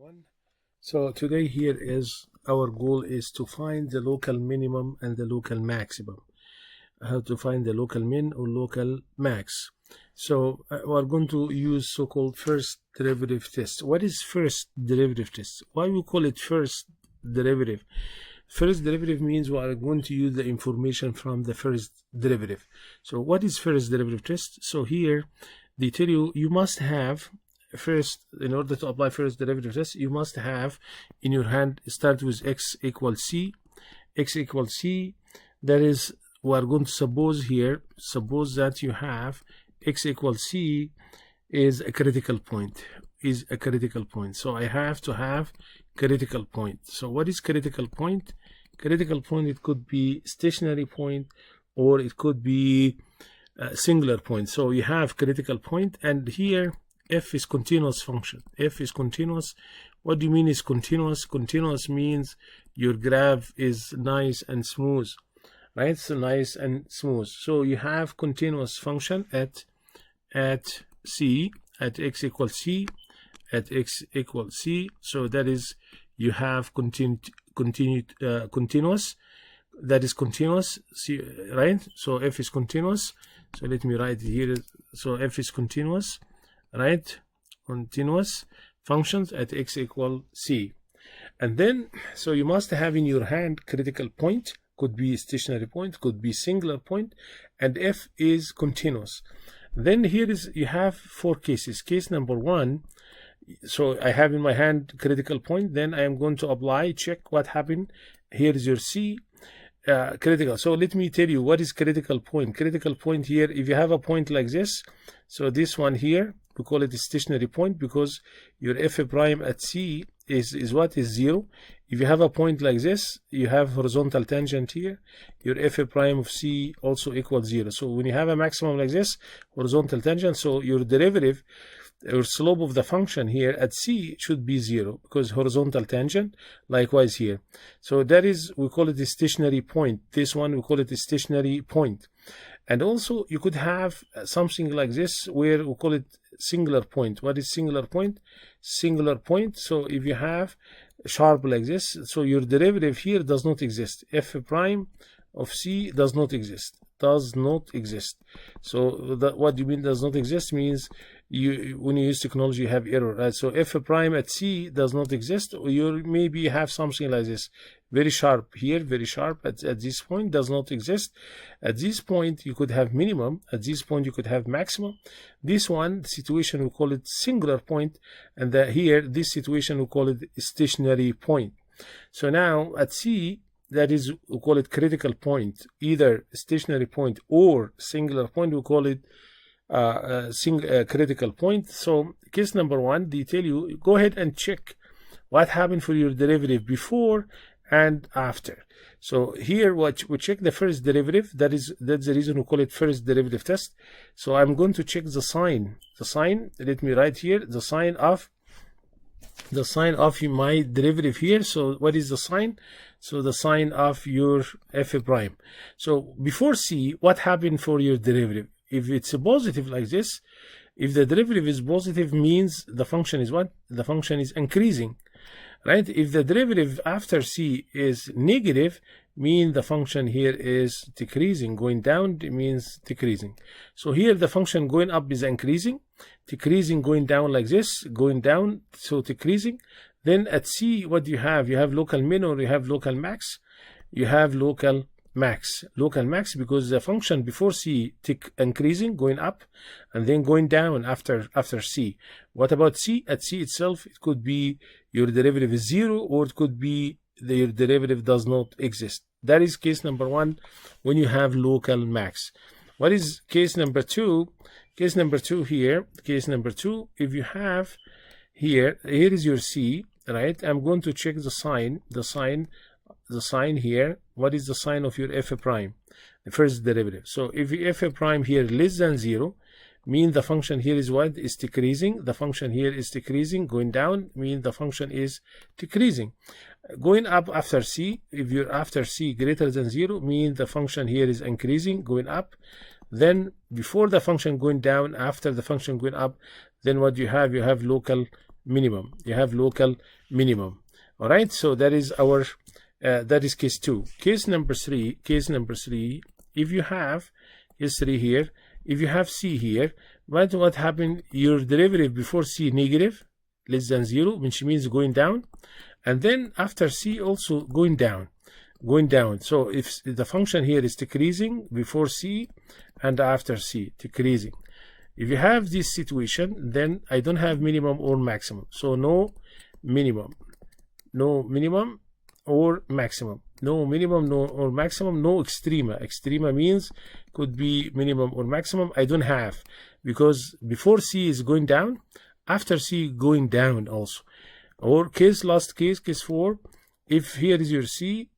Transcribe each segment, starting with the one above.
everyone. So today here is our goal is to find the local minimum and the local maximum. How to find the local min or local max. So we're going to use so-called first derivative test. What is first derivative test? Why we call it first derivative? First derivative means we are going to use the information from the first derivative. So what is first derivative test? So here they tell you must have first, in order to apply first derivative test, you must have in your hand start with x equals c. X equals c, that is, we are going to suppose that you have x equals c is a critical point, so I have to have critical point. So what is critical point? Critical point, it could be stationary point or it could be a singular point. So you have critical point, and here f is continuous function. F is continuous. What do you mean is continuous? Continuous means your graph is nice and smooth, right? So nice and smooth. So you have continuous function at c, at x equals c, at x equals c. So that is, you have continuous, that is continuous, see, right? So f is continuous. So let me write it here. So f is continuous, right? Continuous functions at x equal c. And then, so you must have in your hand critical point, could be stationary point, could be singular point, and f is continuous. Then here is, you have four cases. Case number one, so I have in my hand critical point, then I am going to apply, check what happened. Here is your c, critical. So let me tell you what is critical point. Critical point here, if you have a point like this, so this one here, we call it a stationary point because your f prime at c is what is 0. If you have a point like this, you have horizontal tangent here, your f prime of c also equals 0. So when you have a maximum like this, horizontal tangent, so your derivative or slope of the function here at c should be 0 because horizontal tangent. Likewise here. So that is, we call it a stationary point. This one we call it a stationary point. And also you could have something like this where we call it singular point. What is singular point? Singular point. So if you have sharp like this, so your derivative here does not exist. F prime of c does not exist. Does not exist. So that, what do you mean does not exist? Means you, when you use technology, you have error, right? So f prime at c does not exist, or you maybe have something like this, very sharp here, very sharp at this point, does not exist. At this point you could have minimum, at this point you could have maximum. This one situation we call it singular point, and here this situation we call it stationary point. So now at c, that is, we call it critical point, either stationary point or singular point, we call it critical point. So case number one, they tell you, go ahead and check what happened for your derivative before and after. So here we check the first derivative. That's the reason we call it first derivative test. So I'm going to check the sign. Let me write here the sign of my derivative here. So what is the sign? So the sign of your f prime. So before c, what happened for your derivative? If it's a positive like this, if the derivative is positive, means the function is what? The function is increasing, right? If the derivative after c is negative, mean the function here is decreasing. Going down means decreasing. So here the function going up is increasing, decreasing going down like this, going down, so decreasing. Then at c, what do you have? You have local min or you have local max? You have local max. Local max because the function before c increasing, going up, and then going down after c. What about c? At c itself, it could be your derivative is 0, or it could be your derivative does not exist. That is case number one when you have local max. What is case number two? Case number two here, case number two, if you have here is your c, right? I'm going to check the sign here. What is the sign of your f prime? The first derivative. So if f prime here less than 0, mean the function here is what? Is decreasing. The function here is decreasing. Going down mean the function is decreasing. Going up after c, if you're after c greater than 0, mean the function here is increasing, going up. Then before the function going down, after the function going up, then what you have? You have local minimum. You have local minimum. All right, so that is our that is case 2. Case number 3, if you have case 3 here, if you have C here, what happened? Your derivative before C negative, less than 0, which means going down, and then after C also going down. So if the function here is decreasing before C and after C, decreasing. If you have this situation, then I don't have minimum or maximum. So no minimum or maximum. No minimum, no or maximum, no extrema. Extrema means could be minimum or maximum. I don't have, because before C is going down, after C going down also. Or last case 4, if here is your C,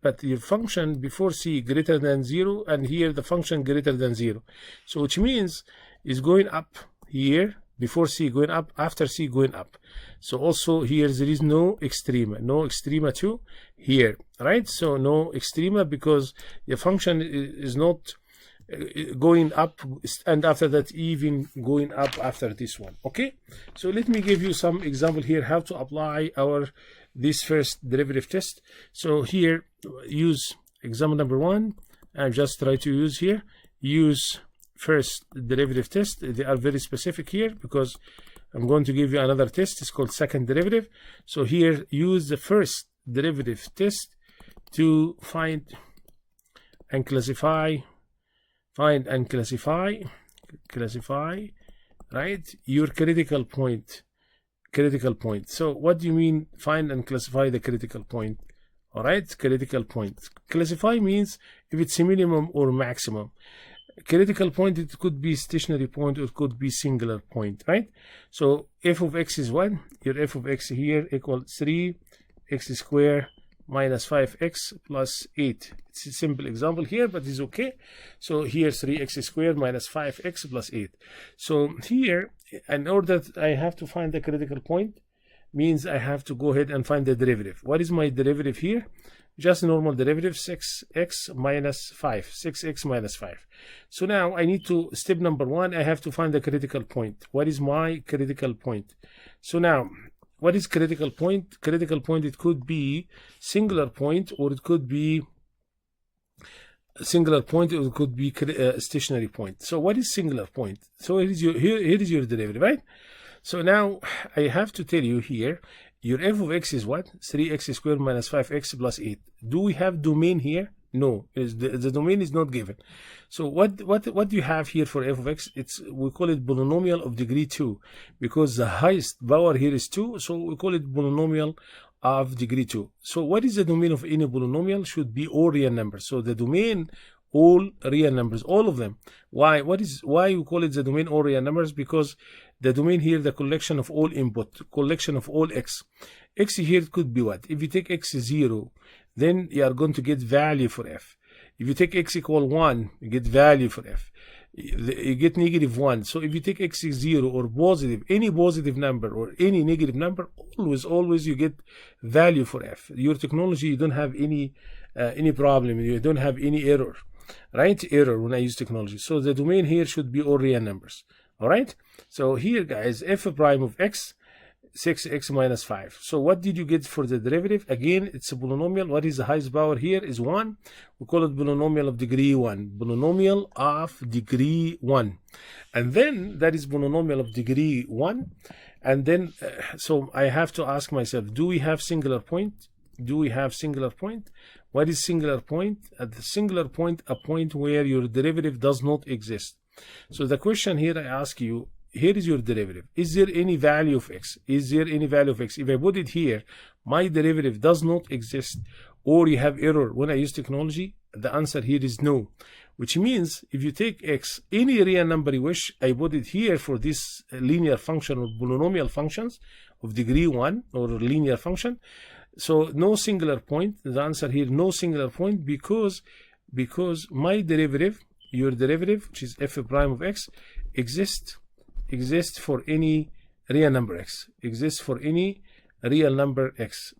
but your function before C greater than 0, and here the function greater than 0. So which means is going up here, before C going up, after C going up. So also here there is no extrema too here, right? So no extrema, because the function is not going up, and after that even going up after this one. Okay, so let me give you some example here how to apply this first derivative test. So here use example number 1, and just try to use first derivative test. They are very specific here because I'm going to give you another test. It's called second derivative. So here use the first derivative test to find and classify, right, your critical point. So what do you mean find and classify the critical point? All right, critical point. Classify means if it's a minimum or maximum. Critical point, it could be stationary point or it could be singular point, right? So f of x is 1. Your f of x here equals 3x squared minus 5x plus 8. It's a simple example here, but it's okay. So here 3x squared minus 5x plus 8. So here, in order that I have to find the critical point, means I have to go ahead and find the derivative. What is my derivative here? Just normal derivative, 6x minus 5. 6x minus 5. So now I need to, step number 1, I have to find the critical point. What is my critical point? So now, what is critical point? Critical point, it could be singular point, or it could be stationary point. So what is singular point? So here is your derivative, right? So now I have to tell you here, your f of x is what? 3x squared minus 5x plus 8. Do we have domain here? No, the domain is not given. So what do you have here for f of x? We call it polynomial of degree 2, because the highest power here is 2, so we call it polynomial of degree 2. So what is the domain of any polynomial? Should be all real numbers. So the domain, all real numbers, all of them. Why we call it the domain all real numbers? Because the domain here, the collection of all input, collection of all x. X here could be what? If you take x 0, then you are going to get value for f. If you take x equal 1, you get value for f. You get negative 1. So if you take x is 0 or positive, any positive number or any negative number, always you get value for f. Your technology, you don't have any problem. You don't have any error, right? Error when I use technology. So the domain here should be all real numbers. All right. So here, guys, f prime of x, 6x minus 5. So what did you get for the derivative? Again, it's a polynomial. What is the highest power here? Is 1. We call it polynomial of degree 1. Polynomial of degree 1. And then that is polynomial of degree 1. And then, so I have to ask myself, do we have singular point? What is singular point? At the singular point, a point where your derivative does not exist. So the question here I ask you, here is your derivative. Is there any value of x? If I put it here, my derivative does not exist, or you have error when I use technology, the answer here is no. Which means if you take x, any real number you wish, I put it here for this linear function or polynomial functions of degree 1 or linear function. So no singular point. The answer here, no singular point, because my derivative, your derivative, which is f prime of x, exists for any real number x.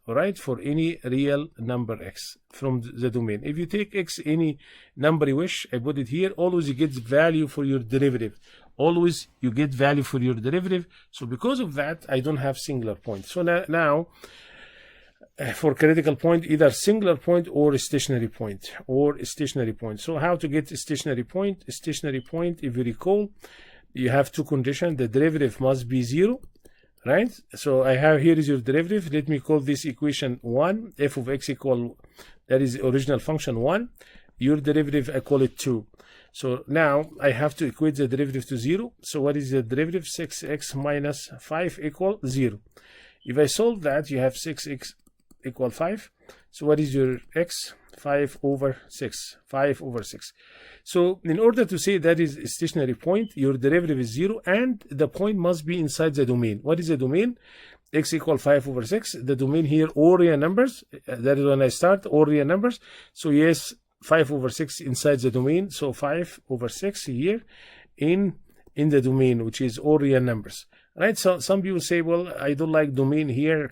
All right, for any real number x from the domain. If you take x any number you wish, I put it here, always you get value for your derivative always you get value for your derivative. So because of that, I don't have singular point. So now for critical point, either singular point or a stationary point So how to get a stationary point? A stationary point, if you recall, you have two conditions. The derivative must be 0, right? So I have, here is your derivative. Let me call this equation 1. F of x equal, that is the original function 1. Your derivative, I call it 2. So now I have to equate the derivative to 0. So what is the derivative? 6x minus 5 equal 0. If I solve that, you have 6x equal 5. So what is your x? 5 over 6. So in order to say that is a stationary point, your derivative is 0 and the point must be inside the domain. What is the domain? X equal 5 over 6. The domain here, all real numbers. That is when I start, all real numbers. So yes, 5 over 6 inside the domain. So 5 over 6 here in the domain, which is all real numbers. Right, so some people say, well, I don't like domain here.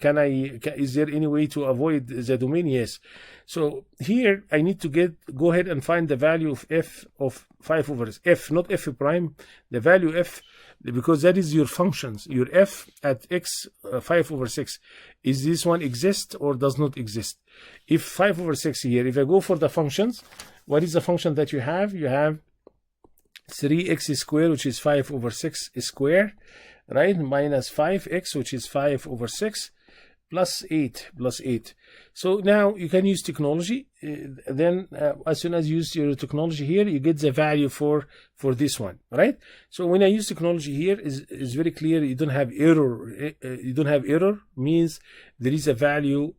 Is there any way to avoid the domain? Yes. So here I need to go ahead and find the value of f of 5 over f, not f prime, the value f, because that is your functions, your f at x 5 over 6. Is this one exist or does not exist? If 5 over 6 here, if I go for the functions, what is the function that you have? You have 3x squared, which is 5 over 6 square, right, minus 5x, which is 5 over 6, plus 8. So now you can use technology. Then as soon as you use your technology here, you get the value for this one, right? So when I use technology here, is very clear. You don't have error. Means there is a value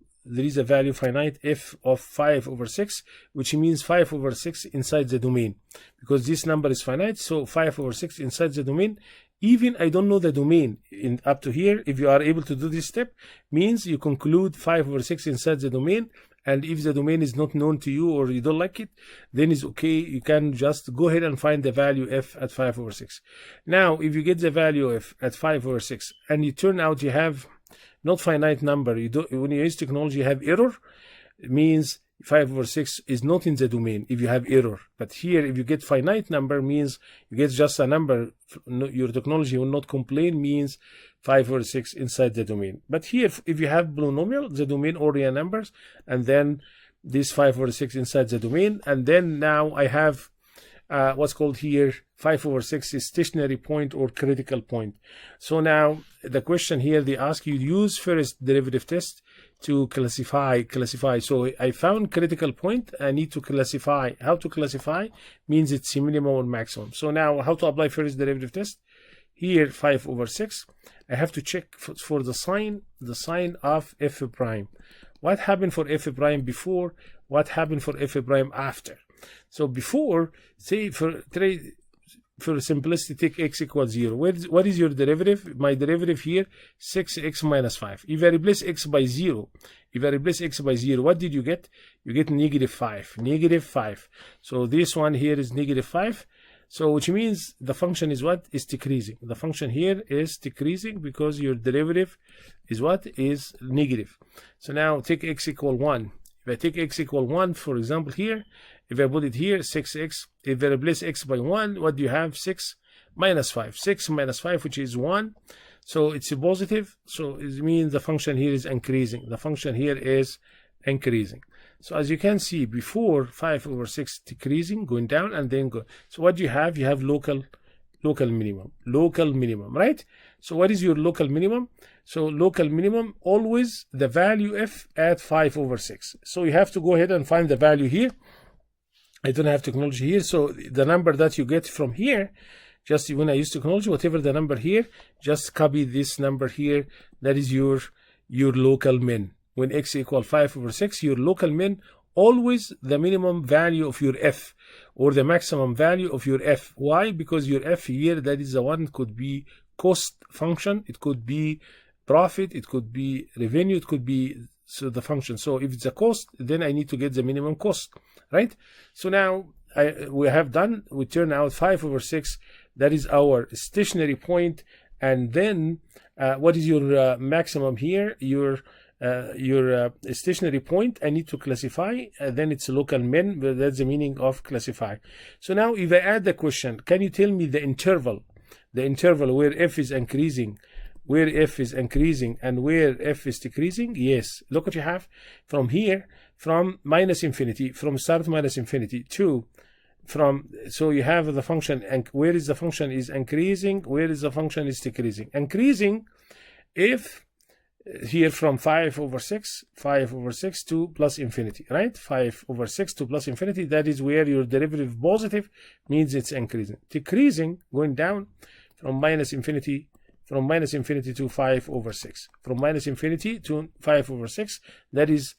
finite f of 5 over 6, which means 5 over 6 inside the domain, because this number is finite. So 5 over 6 inside the domain. Even I don't know the domain up to here, if you are able to do this step, means you conclude 5 over 6 inside the domain. And if the domain is not known to you or you don't like it, then it's okay. You can just go ahead and find the value f at 5 over 6. Now, if you get the value f at 5 over 6 and you turn out you have not finite number, when you use technology, you have error, it means 5 over 6 is not in the domain if you have error. But here, if you get finite number, means you get just a number, your technology will not complain, means 5 over 6 inside the domain. But here, if you have polynomial, the domain or real numbers, and then this 5 over 6 inside the domain, and then now I have what's called here 5 over 6 is stationary point or critical point. So now the question here, they ask you use first derivative test to classify. So I found critical point. I need to classify. How to classify? Means it's minimum or maximum. So now how to apply first derivative test? Here 5 over 6. I have to check for the sign of f prime. What happened for f prime before? What happened for f prime after? So before, say for simplicity, take x equals 0. What is your derivative? My derivative here, 6x minus 5. If I replace x by 0, what did you get? You get negative 5. So this one here is negative 5. So which means the function is what? Is decreasing. The function here is decreasing because your derivative is what? Is negative. So now take x equal 1. If I take x equal 1, for example, here, if I put it here, 6x, if I replace x by 1, what do you have? 6 minus 5. 6 minus 5, which is 1. So it's a positive. So it means the function here is increasing. So as you can see, before 5 over 6 decreasing, going down, and then go. So what do you have? You have local minimum, right? So what is your local minimum? So local minimum, always the value f at 5 over 6. So you have to go ahead and find the value here. I don't have technology here. So the number that you get from here, just when I use technology, whatever the number here, just copy this number here. That is your local min. When x equal 5 over 6, your local min, always the minimum value of your f or the maximum value of your f. Why? Because your f here, that is the one, could be cost function, it could be profit, it could be revenue, it could be the function. So if it's a cost, then I need to get the minimum cost, right? So now we turn out 5 over 6, that is our stationary point. And then what is your maximum here? Your stationary point, I need to classify, then it's local min, but that's the meaning of classify. So now if I add the question, can you tell me the interval the interval where f is increasing, and where f is decreasing? Yes. Look what you have from here, from minus infinity, from start minus infinity to so you have the function, and where is the function is increasing, where is the function is decreasing? Increasing if here from 5/6 to plus infinity, right? 5/6 to plus infinity, that is where your derivative positive means it's increasing. Decreasing, going down from minus infinity to 5/6. From minus infinity to 5/6, that is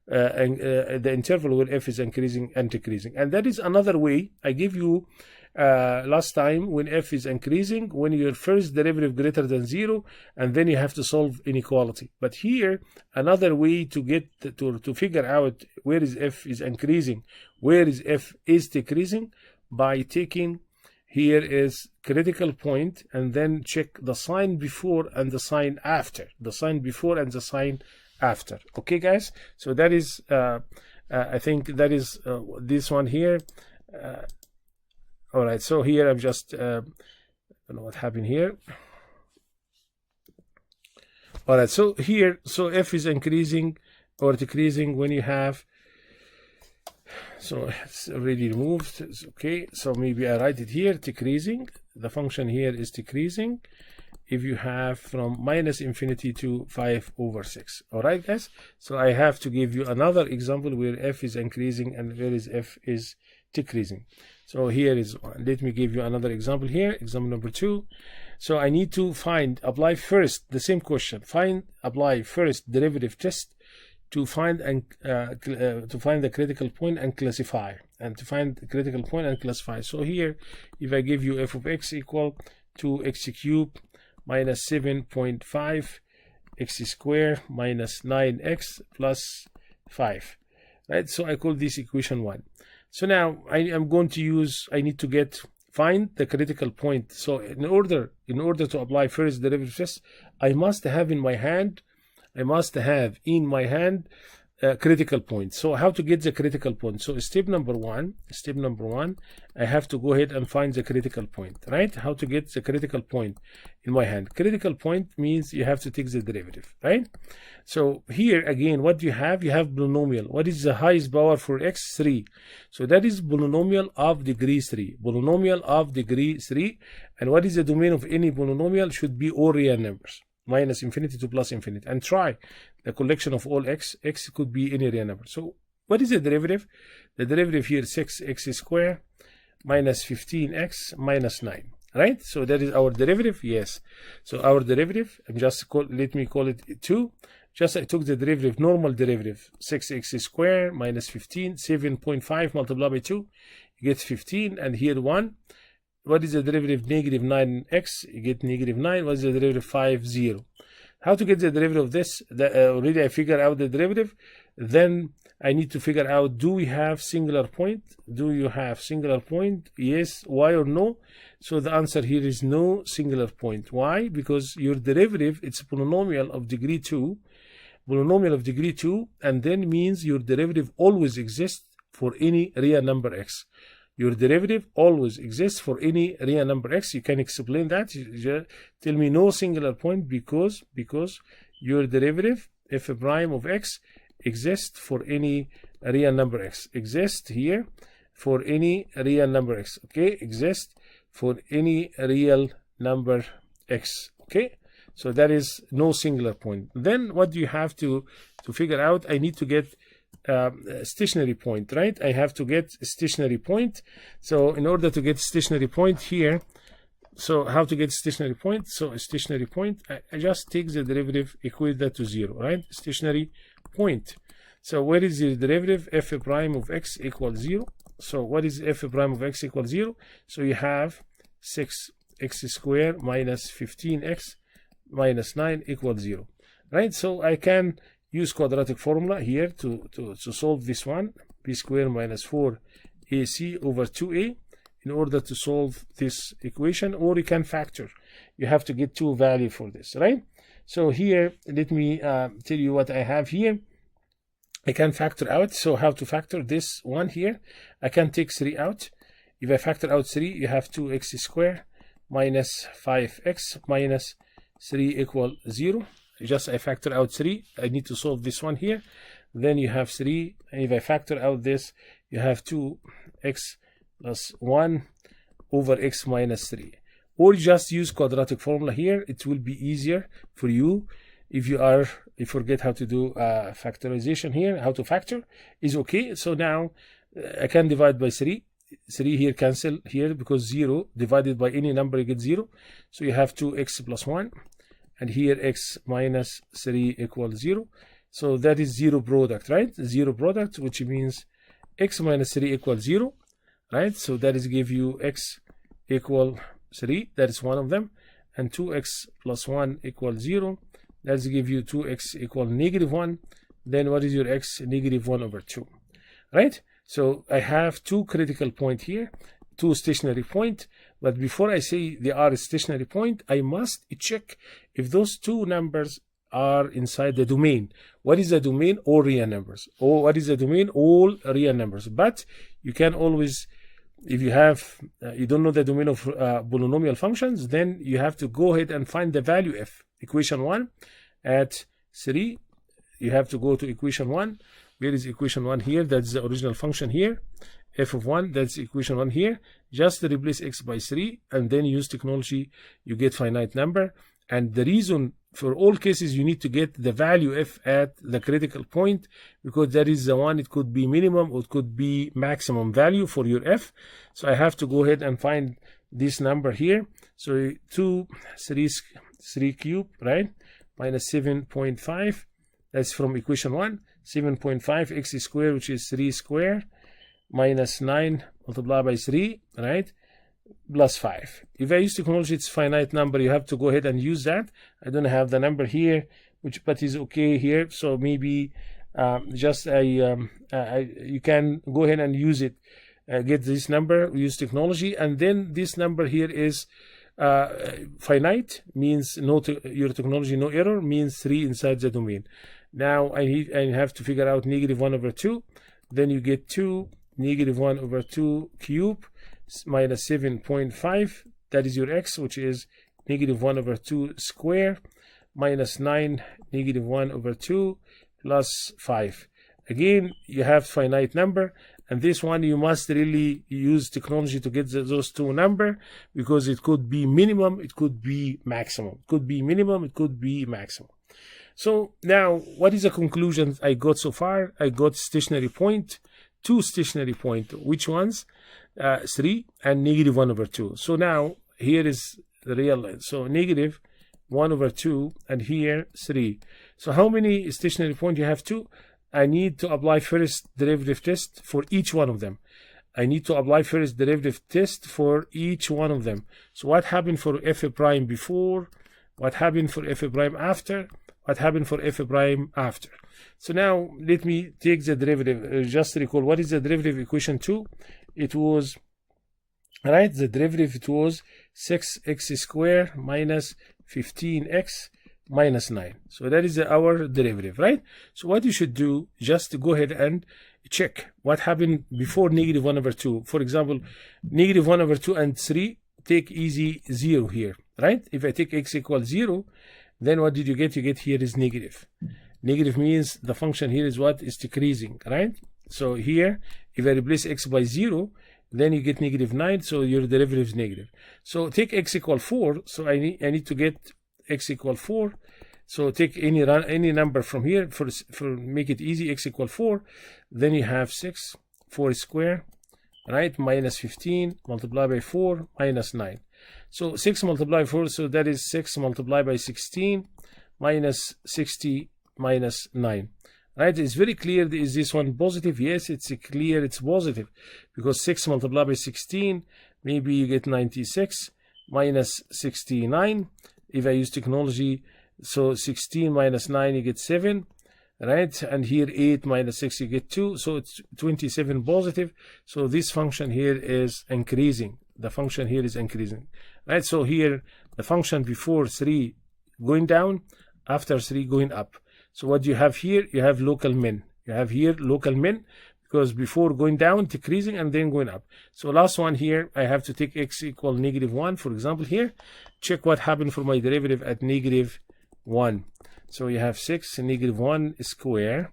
the interval where f is increasing and decreasing. And that is another way I give you last time, when f is increasing, when your first derivative greater than 0, and then you have to solve inequality. But here, another way to get to figure out where is f is increasing, where is f is decreasing, by taking here is critical point and then check the sign before and the sign after, after. Okay, guys, so that is I think that is this one here. All right, so here I'm just I don't know what happened here. All right, so here, so f is increasing or decreasing when you have, so it's already removed. It's okay, so maybe I write it here, decreasing. The function here is decreasing if you have from minus infinity to 5/6. All right, guys, so I have to give you another example where f is increasing and where is f is decreasing. So here is one. Let me give you another example here, example number 2. So I need to apply first the same question, apply first derivative test to find and to find the critical point and classify, So here, if I give you f of x equal to x cubed minus 7.5 x squared minus 9x plus 5, right? So I call this equation 1. So now I am going to use, I need to find the critical point. So in order to apply first derivative test, I must have in my hand critical point. So how to get the critical point? So step number one, I have to go ahead and find the critical point, right? How to get the critical point in my hand? Critical point means you have to take the derivative, right? So here again, what do you have? You have polynomial. What is the highest power for x? 3. So that is polynomial of degree 3. And what is the domain of any polynomial? Should be all real numbers, minus infinity to plus infinity, and try the collection of all x. X could be any real number. So what is the derivative? The derivative here is 6x squared minus 15x minus 9, right? So that is our derivative. Yes, so our derivative, and let me call it 2. Just I took the derivative, normal derivative, 6x squared minus 15, 7.5 multiplied by 2, you get 15, and here 1. What is the derivative? Negative 9x, you get negative 9. What is the derivative? 5, 0. How to get the derivative of this? Already I figure out the derivative. Then I need to figure out, do we have singular point? Do you have singular point? Yes, why or no? So the answer here is no singular point. Why? Because your derivative, it's a polynomial of degree 2. And then means your derivative always exists for any real number x. Your derivative always exists for any real number x. You can explain that. You tell me no singular point because your derivative f prime of x exists for any real number x. Exists here for any real number x. Okay, exists for any real number x. Okay, so that is no singular point. Then what do you have to figure out? I need to get stationary point, right? I have to get stationary point. So in order to get stationary point here, so how to get stationary point? So a stationary point, I just take the derivative, equate that to 0, right? Stationary point. So where is the derivative? F prime of x equals 0. So what is f prime of x equals 0? So you have 6x squared minus 15x minus 9 equals 0, right? So I can use quadratic formula here to solve this one, b squared minus 4ac over 2a, in order to solve this equation. Or you can factor. You have to get 2 values for this, right? So here, let me tell you what I have here. I can factor out. So how to factor this one here? I can take 3 out. If I factor out 3, you have 2x squared minus 5x minus 3 equal 0. Just I factor out 3. I need to solve this one here. Then you have 3. And if I factor out this, you have 2x plus 1 over x minus 3. Or just use quadratic formula here. It will be easier for you. If you forget how to do factorization here, how to factor is okay. So now I can divide by 3. 3 here cancel here because 0 divided by any number you get 0. So you have 2x plus 1. And here x minus 3 equals 0. So that is 0 product, right? 0 product, which means x minus 3 equals 0, right? So that is give you x equal 3. That is one of them. And 2x plus 1 equals 0. That is give you 2x equal negative 1. Then what is your x? Negative 1 over 2, right? So I have two critical points here, two stationary points. But before I say they are a stationary point, I must check if those two numbers are inside the domain. What is the domain? All real numbers. Or what is the domain? All real numbers. But you can always, if you have, you don't know the domain of polynomial functions, then you have to go ahead and find the value f. Equation 1 at 3. You have to go to equation 1. Where is equation 1 here? That's the original function here. F of 1, that's equation 1 here. Just replace x by 3 and then use technology, you get finite number. And the reason for all cases you need to get the value f at the critical point, because that is the one, it could be minimum or it could be maximum value for your f. So I have to go ahead and find this number here. So 3 cube, right? Minus 7.5. That's from equation 1. 7.5 x squared, which is 3 squared, minus 9 multiplied by 3, right? Plus 5. If I use technology, it's finite number. You have to go ahead and use that. I don't have the number here, but is okay here. So maybe you can go ahead and use it. Get this number, use technology, and then this number here is finite, means your technology no error, means 3 inside the domain. Now I have to figure out negative 1 over 2. Then you get 2 negative 1 over 2 cube minus 7.5. That is your x, which is negative 1 over 2 square minus 9 negative 1 over 2 plus 5. Again, you have finite number. And this one, you must really use technology to get those two numbers, because it could be minimum, it could be maximum. It could be minimum, it could be maximum. So now, what is the conclusion I got so far? I got stationary point, two stationary point. Which ones? 3 and negative 1 over 2. So now, here is the real line. So negative 1 over 2 and here 3. So how many stationary points? You have 2. I need to apply first derivative test for each one of them. I need to apply first derivative test for each one of them. So what happened for f prime before? What happened for f prime after? What happened for f prime after? So now let me take the derivative. Just recall, what is the derivative equation 2? It was, right, the derivative, it was 6x squared minus 15x minus 9. So that is our derivative, right? So what you should do, just go ahead and check what happened before negative 1 over 2. For example, negative 1 over 2 and 3, take easy 0 here, right? If I take x equals 0, then what did you get? You get here is negative. Negative means the function here is what? Is decreasing, right? So here, if I replace x by 0, then you get negative 9, so your derivative is negative. So take x equal 4, so I need to get x equal 4. So take any number from here for make it easy, x equal 4. Then you have 6, 4 square, right? Minus 15 multiplied by 4 minus 9. So 6 multiplied by 4, so that is 6 multiplied by 16 minus 60 minus 9. Right? It's very clear. Is this one positive? Yes, it's clear it's positive, because 6 multiplied by 16, maybe you get 96 minus 69. If I use technology, so 16 minus 9, you get 7, right? And here 8 minus 6, you get 2. So it's 27 positive. So this function here is increasing. The function here is increasing, right? So here, the function before 3 going down, after 3 going up. So what you have here, you have local min. You have here local min, because before going down, decreasing, and then going up. So last one here, I have to take x equal -1, for example here. Check what happened for my derivative at -1. So you have 6 -1 square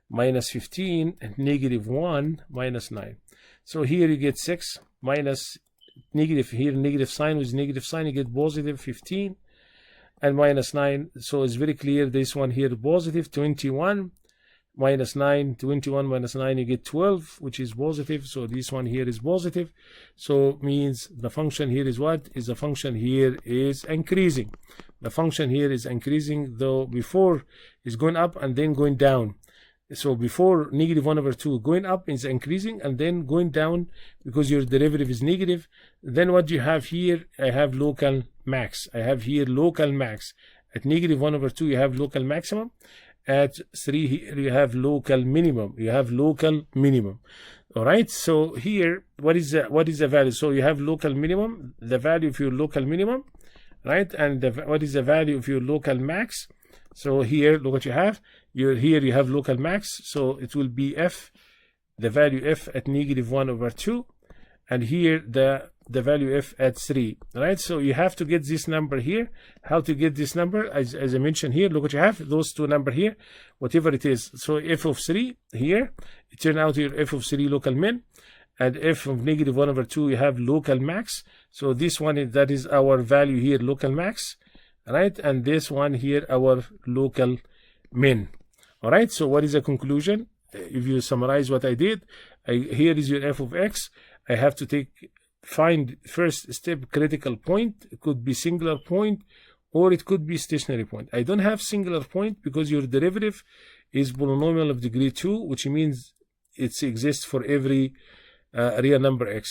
minus 15 and -1 minus 9. So here you get 6 minus negative, here negative sign with negative sign, you get positive 15 and minus 9. So it's very clear this one here positive 21 minus 9, 21 minus 9, you get 12, which is positive. So this one here is positive. So means the function here is what? Is the function here is increasing. The function here is increasing, though before is going up and then going down. So before -1/2 going up is increasing and then going down because your derivative is negative. Then what you have here, I have local max. I have here local max. At -1/2 you have local maximum. At 3 here you have local minimum. You have local minimum. All right. So here, what is the value? So you have local minimum, the value of your local minimum, right? And what is the value of your local max? So here, look what you have. Here you have local max. So it will be f, the value f at -1/2, and here the value f at 3, right? So you have to get this number here. How to get this number? As I mentioned here, look what you have, those two number here, whatever it is. So f of 3 here, it turns out your f of 3 local min, and f of -1/2 you have local max. So this one that is our value here, local max, right? And this one here, our local min. All right. So what is the conclusion? If you summarize what I did, here is your f of x. I have to find first step critical point. It could be singular point or it could be stationary point. I don't have singular point because your derivative is polynomial of degree 2, which means it exists for every real number x.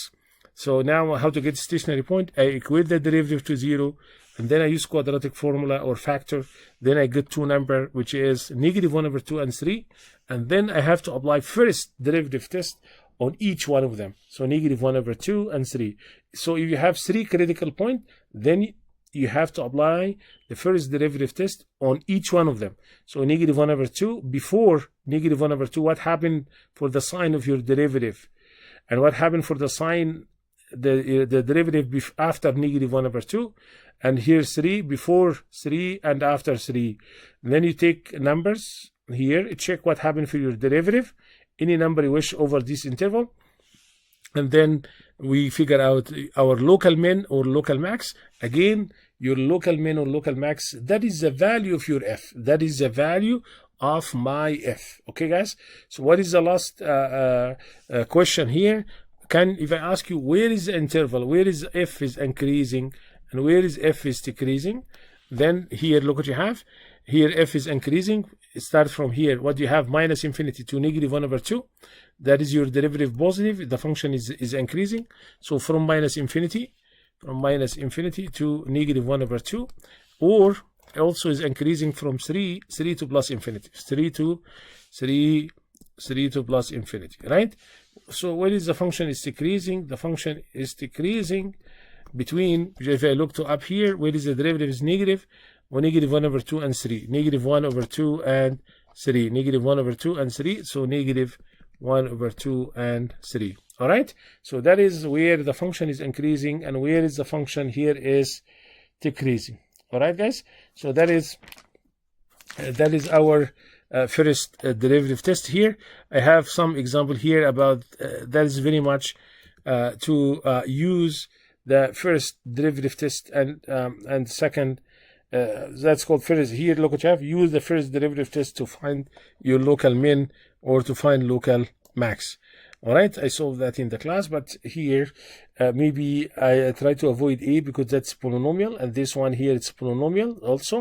So now how to get stationary point? I equate the derivative to 0, and then I use quadratic formula or factor. Then I get two number, which is -1/2 and 3. And then I have to apply first derivative test on each one of them. So -1/2 and 3. So if you have 3 critical point, then you have to apply the first derivative test on each one of them. So -1/2, before -1/2, what happened for the sign of your derivative? And what happened for the sign, the derivative after -1/2? And here 3, before 3 and after 3. Then you take numbers here, check what happened for your derivative, any number you wish over this interval, and then we figure out our local min or local max. Again, your local min or local max, that is the value of your f. That is the value of my f. Okay, guys? So what is the last question here? If I ask you, where is the interval? Where is f is increasing and where is f is decreasing? Then here, look what you have. Here f is increasing. Start from here. What do you have? -∞ to -1/2. That is your derivative positive. The function is increasing. So from -∞ to -1/2, or also is increasing from 3 to +∞. 3 to +∞, right? So what is the function is decreasing? The function is decreasing between, if I look to up here, where is the derivative is negative, or -1/2 and 3, -1/2 and 3, -1/2 and 3, so -1/2 and 3. All right, so that is where the function is increasing and where is the function here is decreasing. All right, guys, so that is our first derivative test here. I have some example here about that is very much to use the first derivative test and second. That's called first. Here, look what you have. Use the first derivative test to find your local min or to find local max. All right, I solved that in the class, but here maybe I try to avoid A because that's polynomial, and this one here it's polynomial also.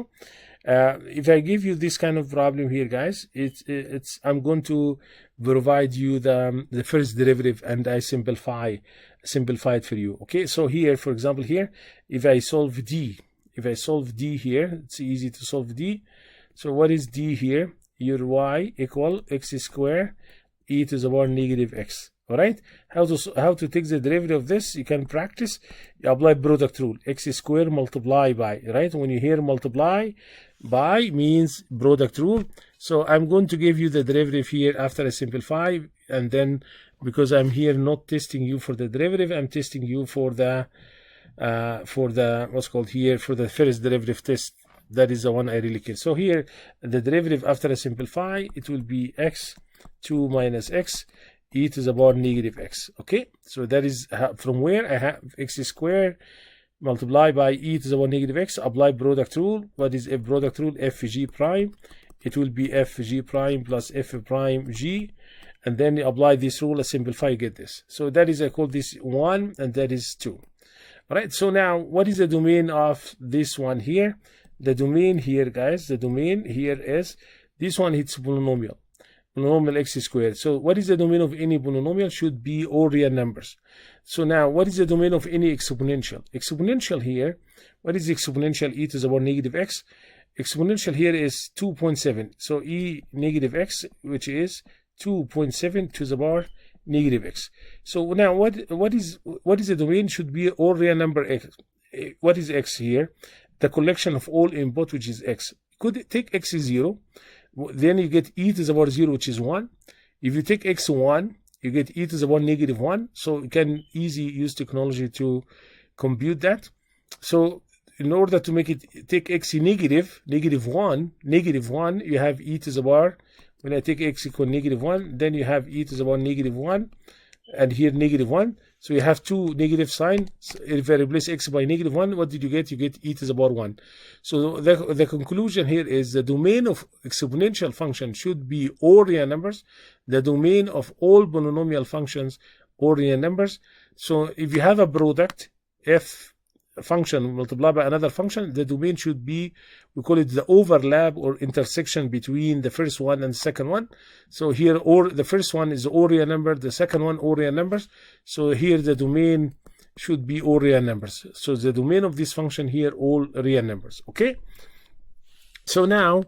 If I give you this kind of problem here, guys, I'm going to provide you the first derivative and I simplify it for you. Okay, so here, for example, here, if I solve D here, it's easy to solve D. So what is D here? Your y equal x squared e to the power -x. All right, how to take the derivative of this? You can practice. You apply product rule. X squared multiply by, right? When you hear multiply by means product rule. So I'm going to give you the derivative here after I simplify, and then because I'm here not testing you for the derivative, I'm testing you for the what's called here for the first derivative test. That is the one I really care. So here the derivative after I simplify, it will be x2 minus x e to the power negative x. Okay, so that is from where I have x squared multiply by e to the power negative x, apply product rule. What is a product rule? F g prime, it will be f g prime plus f prime g, and then you apply this rule and simplify, you get this. So that is, I call this 1 and that is 2. All right, so now what is the domain of this one here? The domain here, guys, the domain here is this one, it's polynomial x squared. So what is the domain of any polynomial? Should be all real numbers. So now what is the domain of any exponential? Exponential here, what is exponential? E to the power negative x. Exponential here is 2.7. So e negative x, which is 2.7 to the power negative x. So now what is the domain? Should be all real number x. What is x here? The collection of all input, which is x. Could take x is 0, then you get e to the power 0, which is 1. If you take x 1, you get e to the power negative 1. So you can easily use technology to compute that. So in order to make it take x negative 1, you have e to the power. When I take x equal negative 1, then you have e to the power negative 1, and here negative 1. So you have two negative signs. So if I replace x by negative 1, what did you get? You get e to the power 1. So the conclusion here is the domain of exponential function should be all real numbers. The domain of all polynomial functions, all real numbers. So if you have a product, f function multiplied by another function, the domain should be, we call it the overlap or intersection between the first one and the second one. So here, or the first one is all real number, the second one all real numbers. So here the domain should be all real numbers. So the domain of this function here, all real numbers. Okay, so now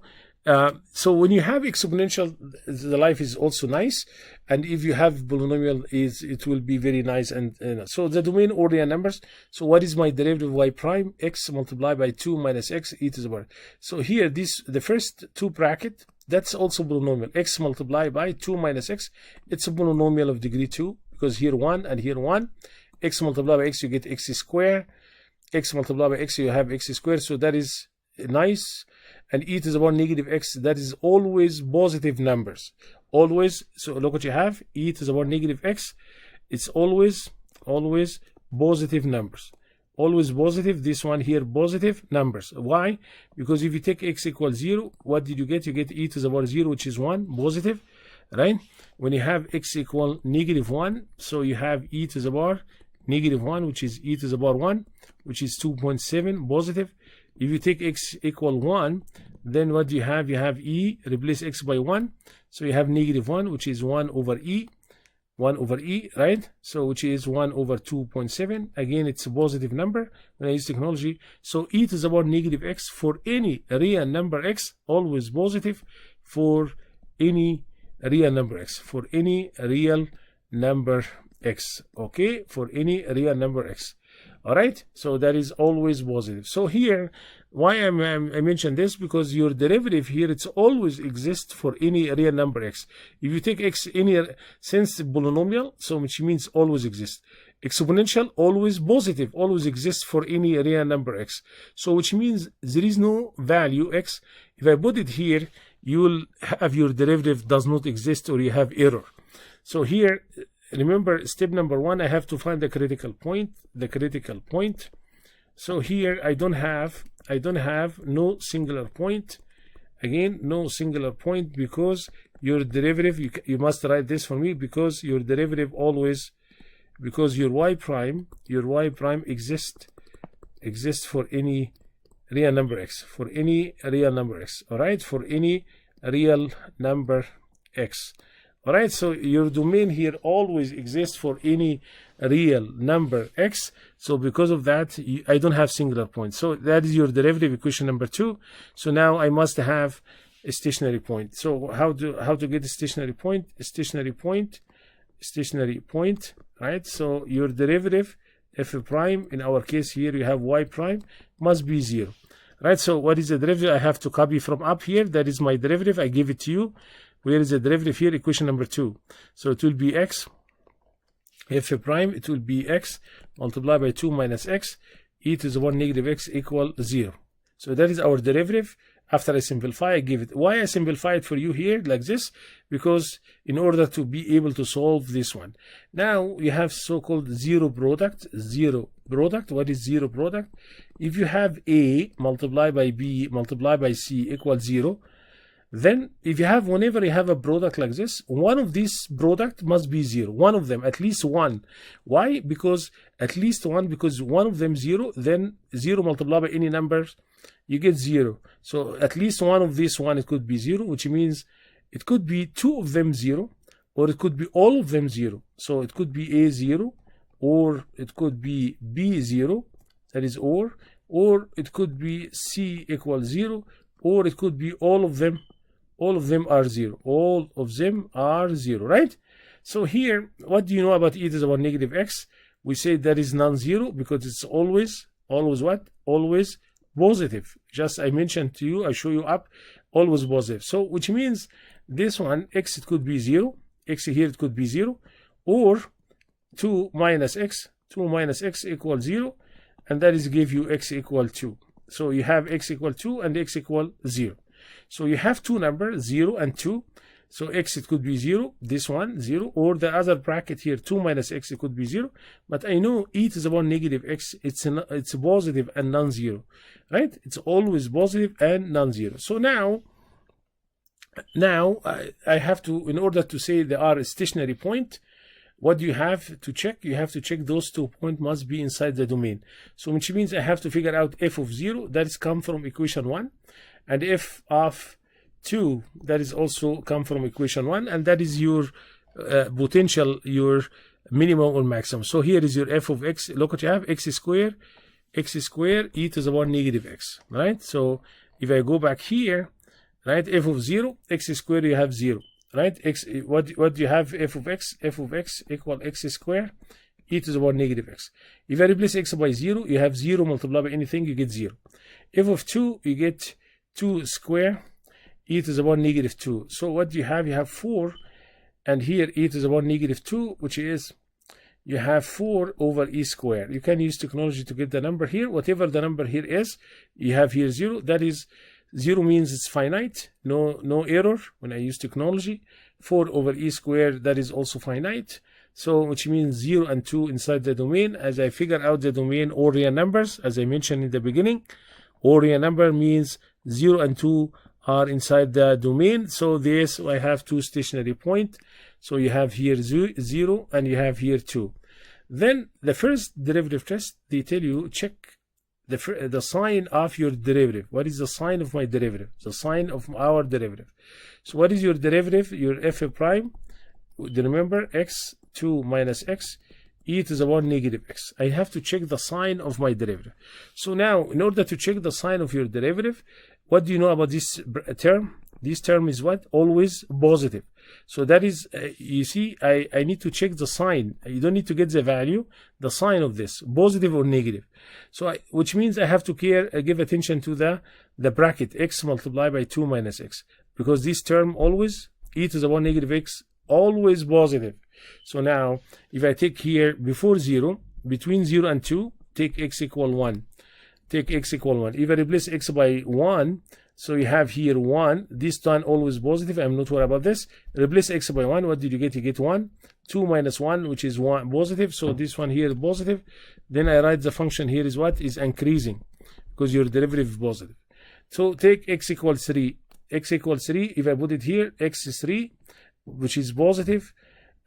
so when you have exponential, the life is also nice, and if you have polynomial, it will be very nice. And so the domain all real numbers. So what is my derivative? Y prime x multiplied by 2 minus x e to the power. So here the first two bracket, that's also polynomial. X multiplied by 2 minus x, it's a polynomial of degree 2, because here 1 and here 1. X multiplied by x, you get x squared. X multiplied by x, you have x squared. So that is nice. And e to the power negative x, that is always positive numbers. Always. So look what you have. E to the power negative x, it's always positive numbers. Always positive. This one here, positive numbers. Why? Because if you take x equals 0, what did you get? You get e to the power 0, which is 1, positive, right? When you have x equal negative 1, so you have e to the power negative 1, which is e to the power 1, which is 2.7, positive. If you take x equal 1, then what do you have? You have e, replace x by 1. So you have negative 1, which is 1 over e, right? So which is 1 over 2.7. Again, it's a positive number when I use technology. So e to the power negative x for any real number x, always positive for any real number x. For any real number x. Okay? For any real number x. All right, so that is always positive. So here, why I mentioned this, because your derivative here, it's always exists for any real number x. If you take x any since polynomial, so which means always exists. Exponential, always positive, always exists for any real number x. So which means there is no value x. If I put it here, you will have your derivative does not exist, or you have error. So here, remember, step number 1, I have to find the critical point. So here I don't have no singular point. Again, no singular point, because your derivative, you must write this for me, because your derivative always, because your y prime exists for any real number x, for any real number x. All right, for any real number x. All right, so your domain here always exists for any real number x. So because of that, I don't have singular points. So that is your derivative equation number 2. So now I must have a stationary point. So how to get a stationary point? Stationary point, right? So your derivative f prime, in our case here you have y prime, must be 0. right? So what is the derivative? I have to copy from up here. That is my derivative. I give it to you. Where is the derivative here? Equation number 2. So it will be x f prime. It will be x multiplied by 2 minus x e to the 1 negative x equal 0. So that is our derivative. After I simplify, I give it. Why I simplify it for you here like this? Because in order to be able to solve this one. Now you have so-called zero product. Zero product. What is zero product? If you have A multiplied by B multiplied by C equals 0, then if you have, whenever you have a product like this, one of these product must be 0. One of them, at least one. Why? Because at least one, because one of them 0, then 0 multiplied by any numbers, you get 0. So at least one of this one, it could be 0, which means it could be 2 of them 0, or it could be all of them 0. So it could be A 0, or it could be B 0, that is or it could be C equals 0, or it could be all of them are 0. All of them are 0, right? So here, what do you know about e to the 1 negative x? We say that is non-zero because it's always what? Always positive. Just I mentioned to you, I show you up, always positive. So which means this one, x, it could be 0. X here, it could be 0. Or 2 minus x equals 0. And that is give you x equal 2. So you have x equal 2 and x equal 0. So you have two numbers, 0 and 2. So x, it could be 0, this one 0, or the other bracket here, 2 minus x, it could be 0. But I know e to the 1 negative x, it's positive and non-zero, right? It's always positive and non-zero. So now I have to, in order to say they are a stationary point, what do you have to check? You have to check those 2 points must be inside the domain. So which means I have to figure out f of 0, that is come from equation 1, and f of 2, that is also come from equation 1, and that is your potential, your minimum or maximum. So here is your f of x. Look what you have, x squared e to the 1 negative x, right? So if I go back here, right, f of 0, x squared, you have 0, right? X, what do you have? F of x equal x squared e to the 1 negative x. If I replace x by 0, you have 0 multiplied by anything, you get 0. F of 2, you get 2 square e to the 1 negative 2. So what do you have? You have 4, and here e to the 1 negative 2, which is you have 4 over e squared. You can use technology to get the number here. Whatever the number here is, you have here 0. That is 0 means it's finite, no error when I use technology. 4 over e squared, that is also finite. So which means 0 and 2 inside the domain. As I figure out the domain or real numbers, as I mentioned in the beginning, or real number means 0 and 2 are inside the domain. So this, I have 2 stationary points. So you have here 0 and you have here 2. Then the first derivative test, they tell you check the sign of your derivative. What is the sign of my derivative? The sign of our derivative. So what is your derivative? Your f prime, remember, x 2 minus x e to the 1 negative x. I have to check the sign of my derivative. So now, in order to check the sign of your derivative, what do you know about this term? This term is what? Always positive. So that is, you see, I need to check the sign. You don't need to get the value, the sign of this, positive or negative. So which means I have to give attention to the bracket, x multiplied by 2 minus x. Because this term always, e to the 1 negative x, always positive. So now, if I take here before 0, between 0 and 2, take x equal 1. Take x equal 1. If I replace x by 1, so you have here 1. This time always positive. I'm not worried about this. Replace x by 1. What did you get? You get 1. 2 minus 1, which is 1 positive. So this one here is positive. Then I write the function here is what? Is increasing, because your derivative is positive. So take x equals 3. X equals 3. If I put it here, x is 3, which is positive.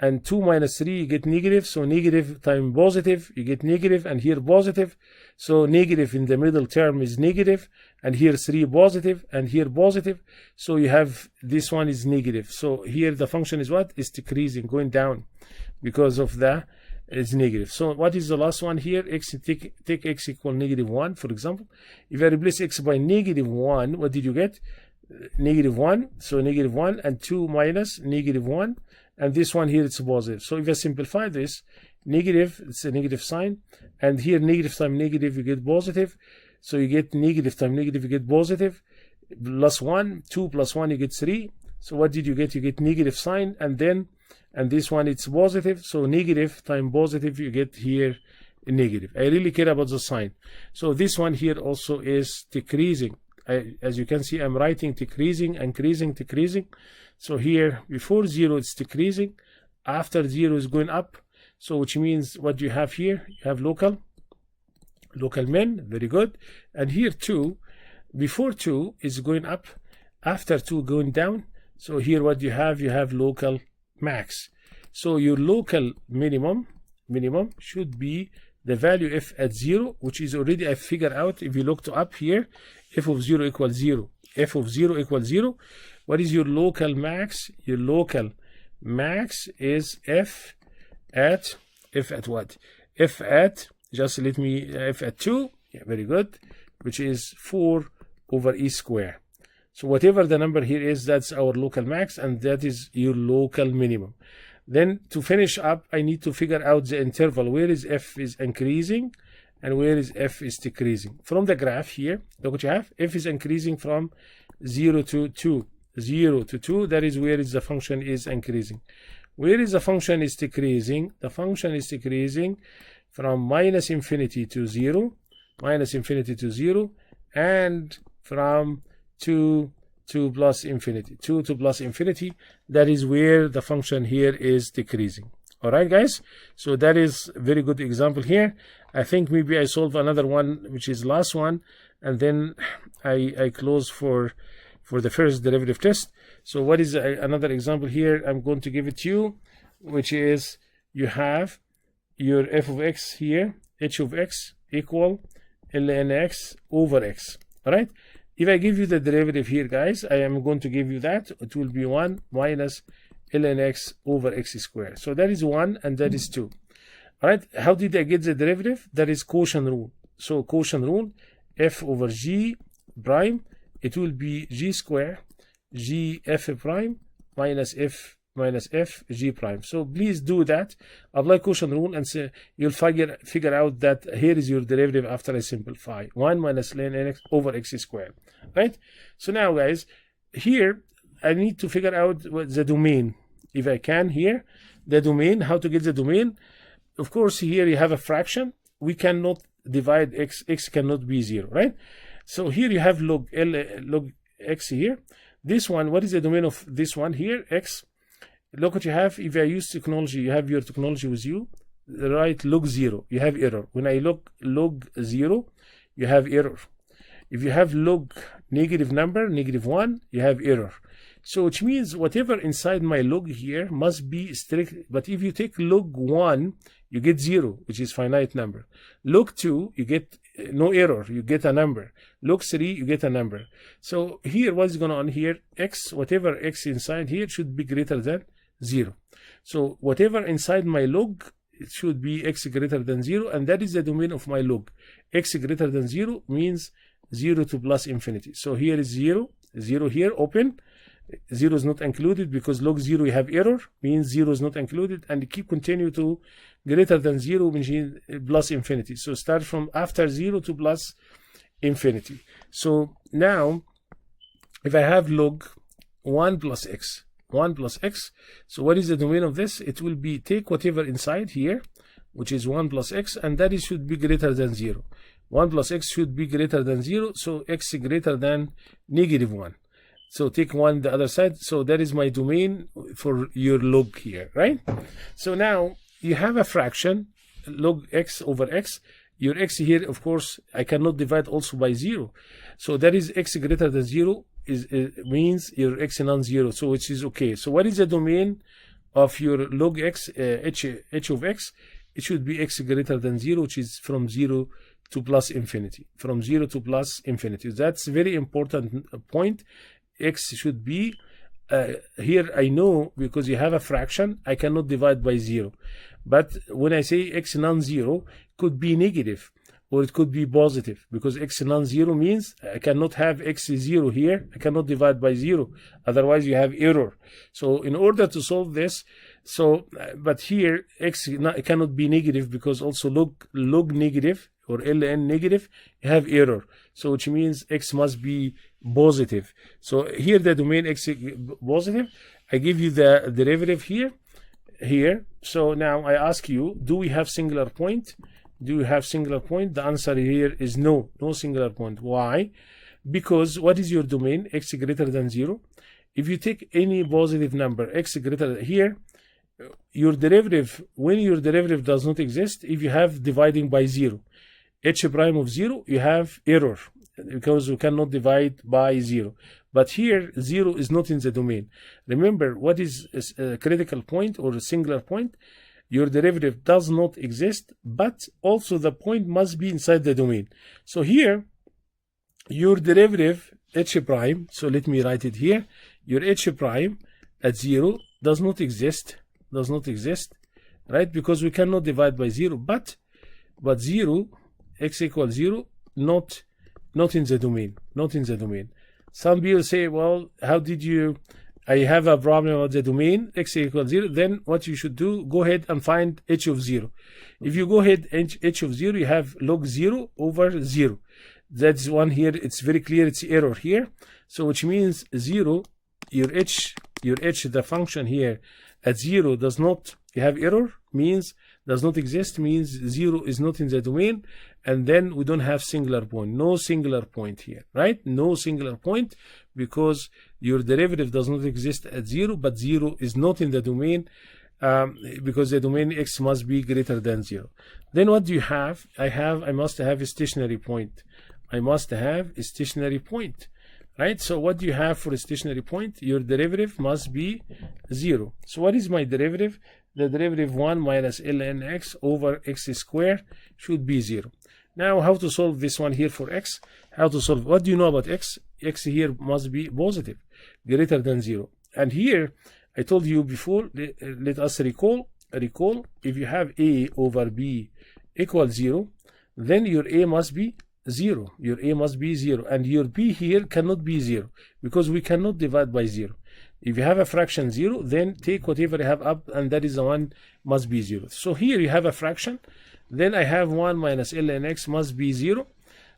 And 2 minus 3, you get negative. So negative times positive, you get negative, and here positive. So negative in the middle term is negative, and here 3 positive, and here positive. So you have, this one is negative. So here the function is what? Is decreasing, going down, because of the, it's negative. So what is the last one here? X, take x equal negative 1, for example. If I replace x by negative 1, what did you get? Negative 1. So negative 1, and 2 minus negative 1. And this one here, it's positive. So if I simplify this, negative, it's a negative sign. And here, negative times negative, you get positive. So you get negative times negative, you get positive, plus 1, 2 plus 1, you get 3. So what did you get? You get negative sign, and this one it's positive, so negative times positive, you get here negative. I really care about the sign. So this one here also is decreasing. As you can see, I'm writing decreasing, increasing, decreasing. So here before 0 it's decreasing, after 0 is going up. So which means what you have here, you have local min, very good. And here 2, before 2 is going up, after 2 going down. So here what you have local max. So your local minimum should be the value f at 0, which is already I figured out. If you look to up here, f of 0 equals 0. F of 0 equals 0. What is your local max? Your local max is f at what? F at, just let me, f at 2. Yeah, very good. Which is 4 over e square. So whatever the number here is, that's our local max, and that is your local minimum. Then to finish up, I need to figure out the interval. Where is f is increasing and where is f is decreasing? From the graph here, look what you have. F is increasing from 0 to 2. 0 to 2, that is where is the function is increasing. Where is the function is decreasing? The function is decreasing from minus infinity to 0, and from 2 to plus infinity. 2 to plus infinity, that is where the function here is decreasing. All right, guys? So that is a very good example here. I think maybe I solve another one, which is last one, and then I close for the first derivative test. So what is another example here? I'm going to give it to you, which is you have your f of x here, h of x equal ln x over x. All right? If I give you the derivative here, guys, I am going to give you that. It will be 1 minus ln x over x squared. So that is 1 and that is 2. All right? How did I get the derivative? That is quotient rule. So quotient rule, f over g prime, it will be g squared g f prime minus f g prime. So please do that. Apply quotient rule and say you'll figure out that here is your derivative after I simplify. 1 minus ln x over x squared. Right? So now, guys, here I need to figure out what the domain. If I can here, the domain, how to get the domain. Of course, here you have a fraction. We cannot divide x. X cannot be 0, right? So here you have log x here. This one, what is the domain of this one here? X. Look what you have. If I use technology, you have your technology with you. Right, log 0, you have error. When I log 0, you have error. If you have log negative number, negative 1, you have error. So which means whatever inside my log here must be strict. But if you take log 1, you get 0, which is finite number. Log 2, you get no error, you get a number. Log 3, you get a number. So here, what's going on here? X, whatever x inside here should be greater than 0. So whatever inside my log, it should be x greater than 0, and that is the domain of my log. X greater than 0 means 0 to plus infinity. So here is 0, 0 here, open. 0 is not included because log 0 you have error, means 0 is not included, and keep continue to greater than 0 means plus infinity. So start from after 0 to plus infinity. So now if I have log 1 plus x, 1 plus x, so what is the domain of this? It will be take whatever inside here, which is 1 plus x, and that is should be greater than 0. 1 plus x should be greater than 0, so x greater than negative 1. So take 1 the other side. So that is my domain for your log here, right? So now you have a fraction, log x over x. Your x here, of course, I cannot divide also by 0. So that is x greater than 0 means your x non-zero, so which is okay. So what is the domain of your log x, h of x? It should be x greater than 0, which is from 0 to plus infinity. From 0 to plus infinity. That's a very important point. X should be here. I know because you have a fraction, I cannot divide by 0. But when I say x non-zero, could be negative or it could be positive, because x non-zero means I cannot have x 0 here. I cannot divide by 0. Otherwise, you have error. So in order to solve this, so but here x cannot be negative because also log negative or ln negative, you have error. So which means x must be positive. So here the domain x positive, I give you the derivative here. So now I ask you, do we have singular point? Do you have singular point? The answer here is no singular point. Why? Because what is your domain? X greater than 0. If you take any positive number, x greater than here, your derivative, when your derivative does not exist, if you have dividing by 0, h prime of 0, you have error because you cannot divide by 0. But here 0 is not in the domain. Remember, what is a critical point or a singular point? Your derivative does not exist, but also the point must be inside the domain. So here your derivative h prime, so let me write it here, your h prime at 0 does not exist, right? Because we cannot divide by 0, but 0, x equals 0, not in the domain, Some people say, well, how did you, I have a problem with the domain, x equals 0, then what you should do, go ahead and find h of 0. If you go ahead and h of 0, you have log 0 over 0. That's one here, it's very clear, it's error here. So which means 0, your h, the function here at 0 does not, you have error, means does not exist, means 0 is not in the domain, and then we don't have singular point, no singular point here, right? No singular point, because your derivative does not exist at 0, but 0 is not in the domain, because the domain x must be greater than 0. Then what do you have? I must have a stationary point. Right? So what do you have for a stationary point? Your derivative must be 0. So what is my derivative? The derivative 1 minus ln x over x squared should be 0. Now how to solve this one here for x? How to solve? What do you know about x? X here must be positive, greater than 0. And here I told you before, let us recall, if you have a over b equals 0, then your a must be 0. Your a must be 0, and your b here cannot be 0 because we cannot divide by 0. If you have a fraction 0, then take whatever you have up, and that is the one must be 0. So here you have a fraction, then I have 1 minus ln x must be 0.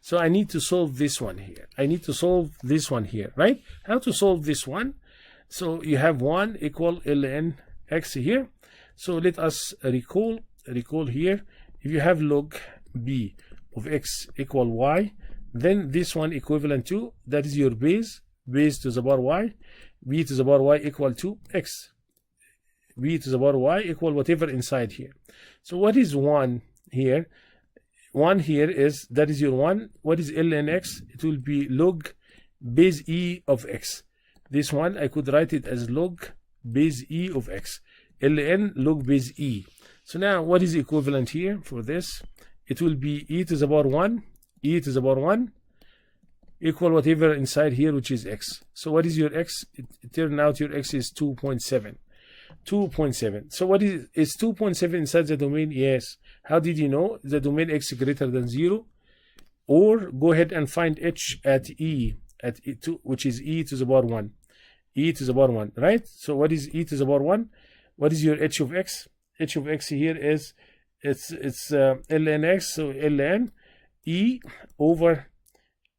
So I need to solve this one here. Right? How to solve this one? So you have 1 equal ln x here. So let us recall here. If you have log b of x equal y, then this one equivalent to, that is your base to the power y, b to the power y equal to x, b to the power y equal whatever inside here. So what is 1 here? 1 here is, that is your 1. What is ln x? It will be log base e of x. This one I could write it as log base e of x, ln log base e. So now what is equivalent here for this? It will be e to the power 1 equal whatever inside here, which is x. So what is your x? It turned out your x is 2.7. So what is 2.7 inside the domain? Yes. How did you know? The domain x greater than 0. Or go ahead and find h at e, which is e to the power 1. E to the power 1, right? So what is e to the power 1? What is your h of x? H of x here is, it's ln x, so ln e over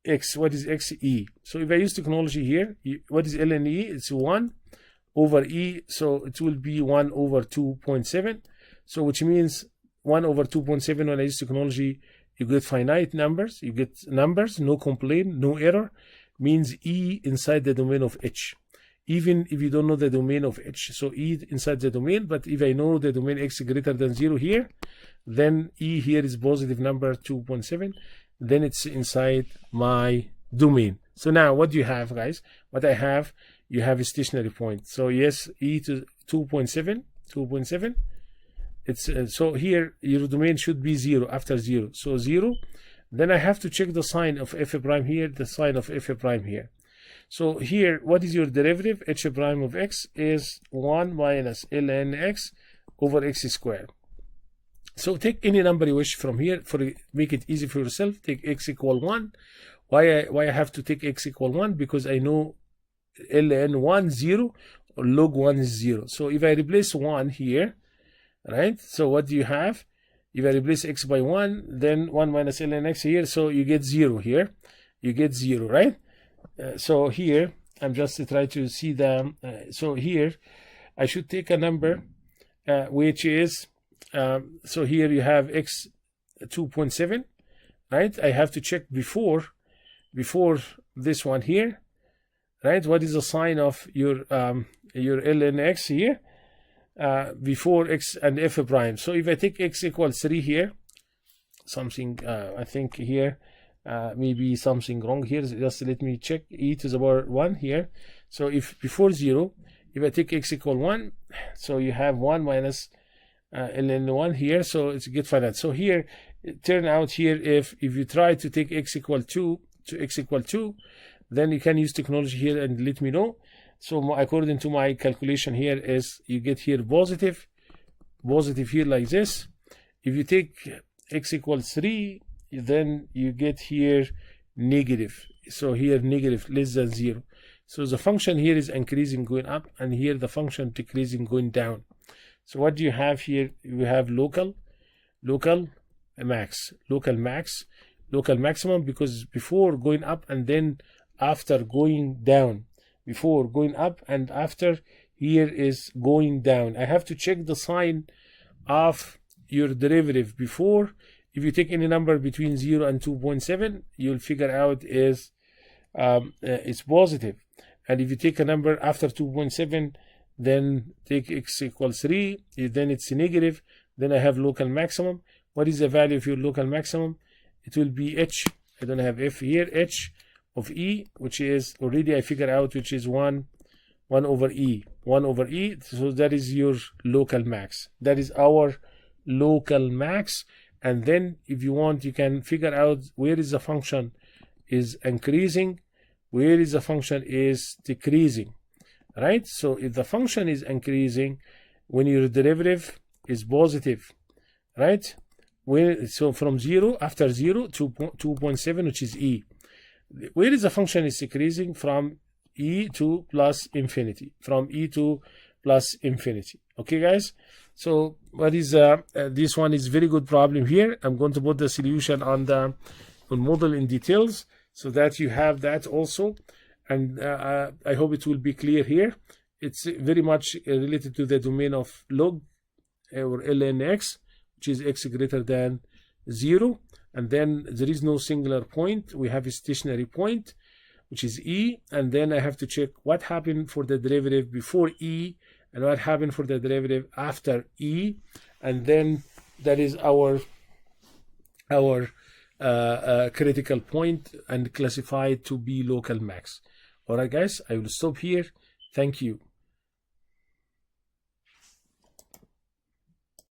x. What is x? E. So if I use technology here, what is ln e? It's 1 over e, so it will be 1 over 2.7. So which means 1 over 2.7, when I use technology, you get finite numbers, no complaint, no error, means e inside the domain of h. Even if you don't know the domain of h, so e inside the domain, but if I know the domain x greater than 0 here, then e here is positive number 2.7, then it's inside my domain. So now what do you have, guys? What I have, you have a stationary point. So yes, e to 2.7, it's so here your domain should be 0 after 0. So 0, then I have to check the sign of f prime here, the sign of f prime here. So here, what is your derivative? H prime of x is 1 minus ln x over x squared. So take any number you wish from here, make it easy for yourself. Take x equal 1. Why I have to take x equal 1? Because I know ln 1 0 or log 1 is 0. So if I replace 1 here, right? So what do you have? if I replace x by 1, then 1 minus ln x here, so you get 0 here. You get 0, right? So here, I'm just trying to see the, so here, I should take a number, which is, so here you have x 2.7, right? I have to check before this one here, right? What is the sign of your ln x here? Before x and f prime. So if I take x equals 3 here, something I think here maybe something wrong here. Just let me check. E to the power 1 here. So if before 0, if I take x equal 1, so you have 1 minus ln 1 here, so it's get finite. So here it turn out here, if you try to take x equal 2 to x equal 2, then you can use technology here and let me know. So according to my calculation here is you get here positive here like this. If you take x equals 3, then you get here negative. So here negative less than 0. So the function here is increasing going up, and here the function decreasing going down. So what do you have here? You have local max, local maximum, because before going up and then after going down. Before going up and after here is going down. I have to check the sign of your derivative before. If you take any number between 0 and 2.7, you'll figure out is it's positive. And if you take a number after 2.7, then take x equals 3, then it's negative. Then I have local maximum. What is the value of your local maximum? It will be h. I don't have f here. H of e, which is already I figure out, which is 1 over e. 1 over e. So that is your local max. That is our local max. And then if you want, you can figure out where is the function is increasing, where is the function is decreasing, right? So if the function is increasing, when your derivative is positive, right? So from 0, after 0 to 2.7, which is e. Where is the function is decreasing? From e to plus infinity. From e to plus infinity. Okay, guys? So what is this one is very good problem here. I'm going to put the solution on the model in details so that you have that also. And I hope it will be clear here. It's very much related to the domain of log or ln x, which is x greater than 0. And then there is no singular point. We have a stationary point, which is e. And then I have to check what happened for the derivative before e and what happened for the derivative after e. And then that is our critical point and classified to be local max. All right, guys, I will stop here. Thank you.